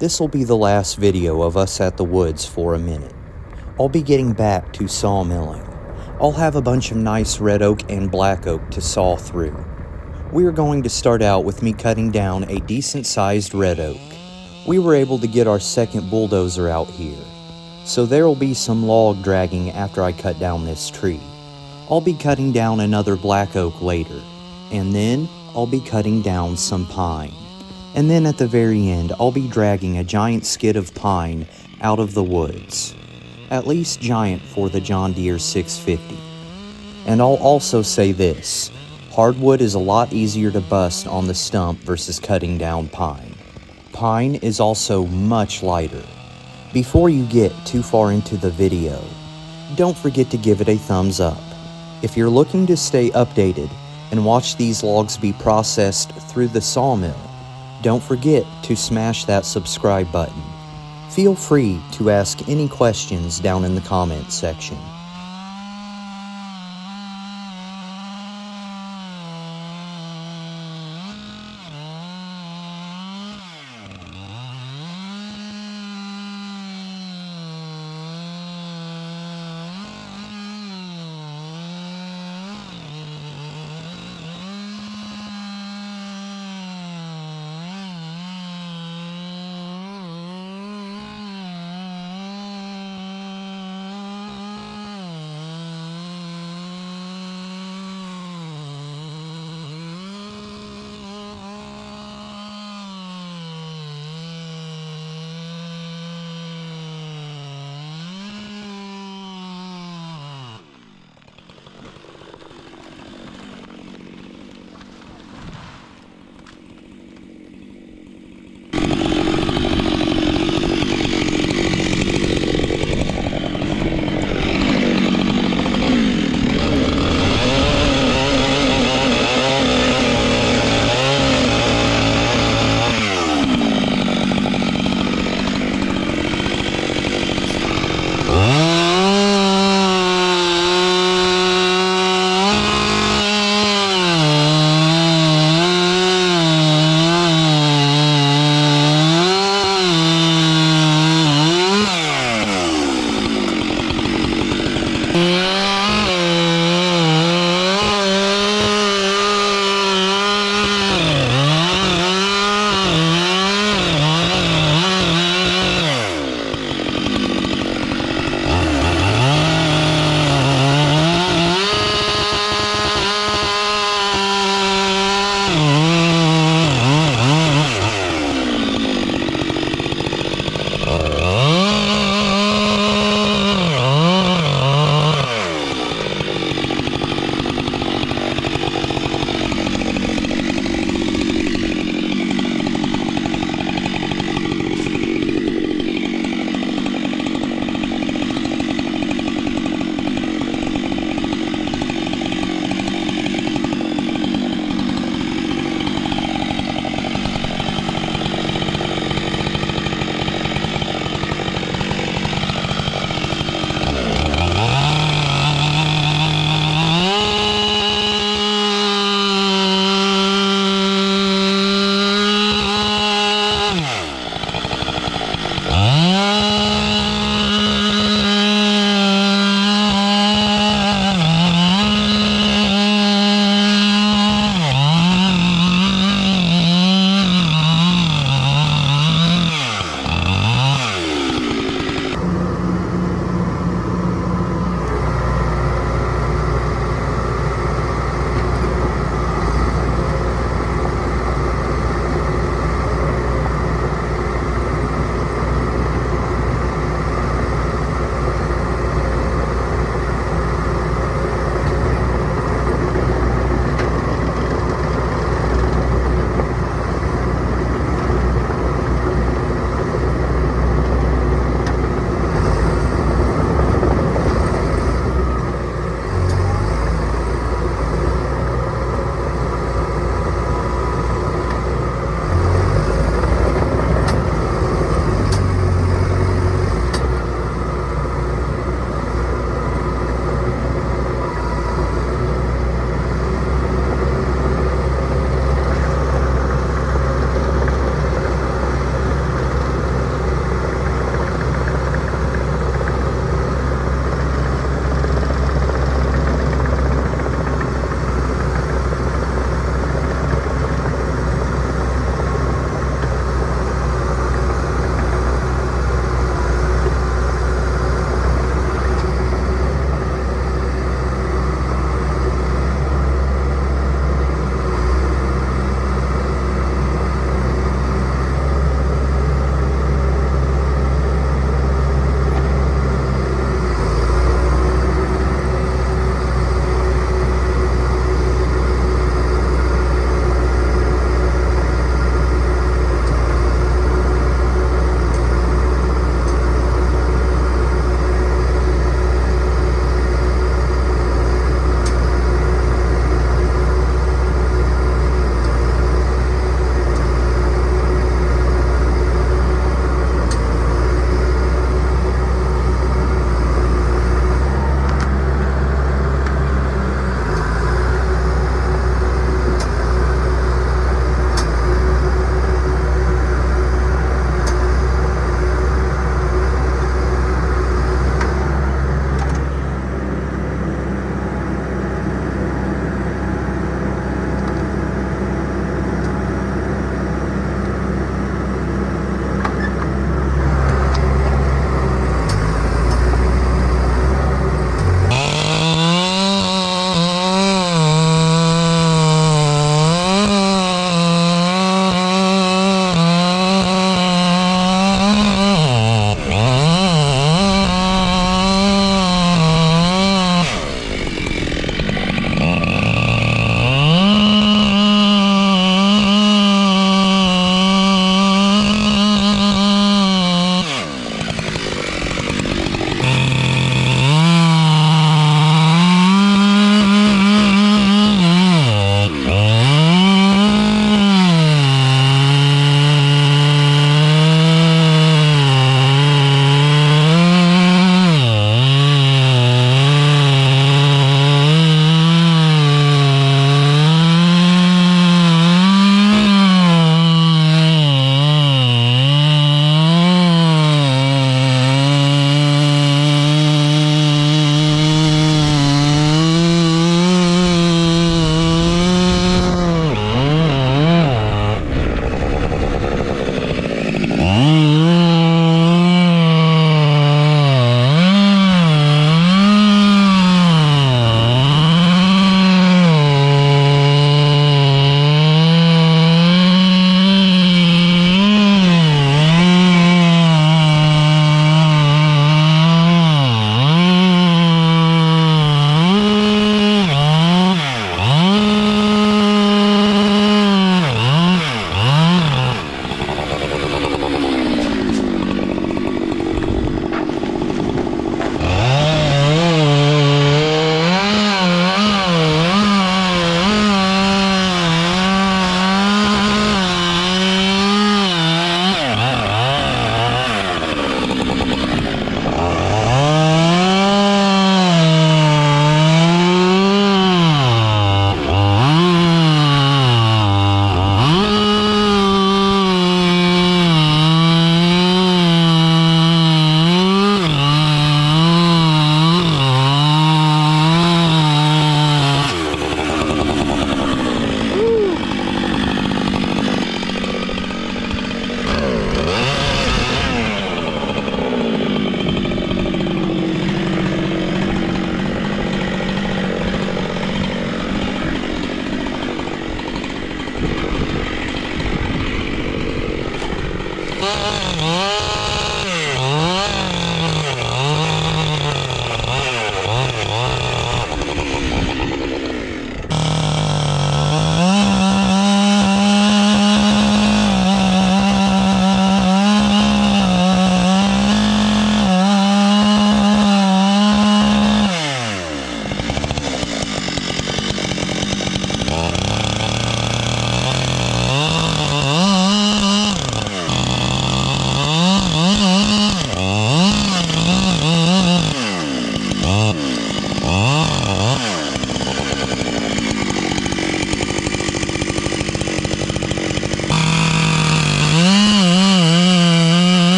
This'll be the last video of us at the woods for a minute. I'll be getting back to sawmilling. I'll have a bunch of nice red oak and black oak to saw through. We are going to start out with me cutting down a decent-sized red oak. We were able to get our second bulldozer out here, so there'll be some log dragging after I cut down this tree. I'll be cutting down another black oak later, and then I'll be cutting down some pine. And then at the very end, I'll be dragging a giant skid of pine out of the woods. At least giant for the John Deere 650. And I'll also say this, hardwood is a lot easier to bust on the stump versus cutting down pine. Pine is also much lighter. Before you get too far into the video, don't forget to give it a thumbs up. If you're looking to stay updated and watch these logs be processed through the sawmill, don't forget to smash that subscribe button. Feel free to ask any questions down in the comments section.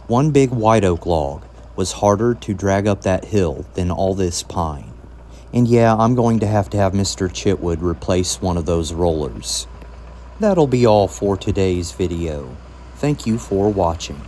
One big white oak log was harder to drag up that hill than all this pine. And yeah, I'm going to have Mr. Chitwood replace one of those rollers. That'll be all for today's video. Thank you for watching.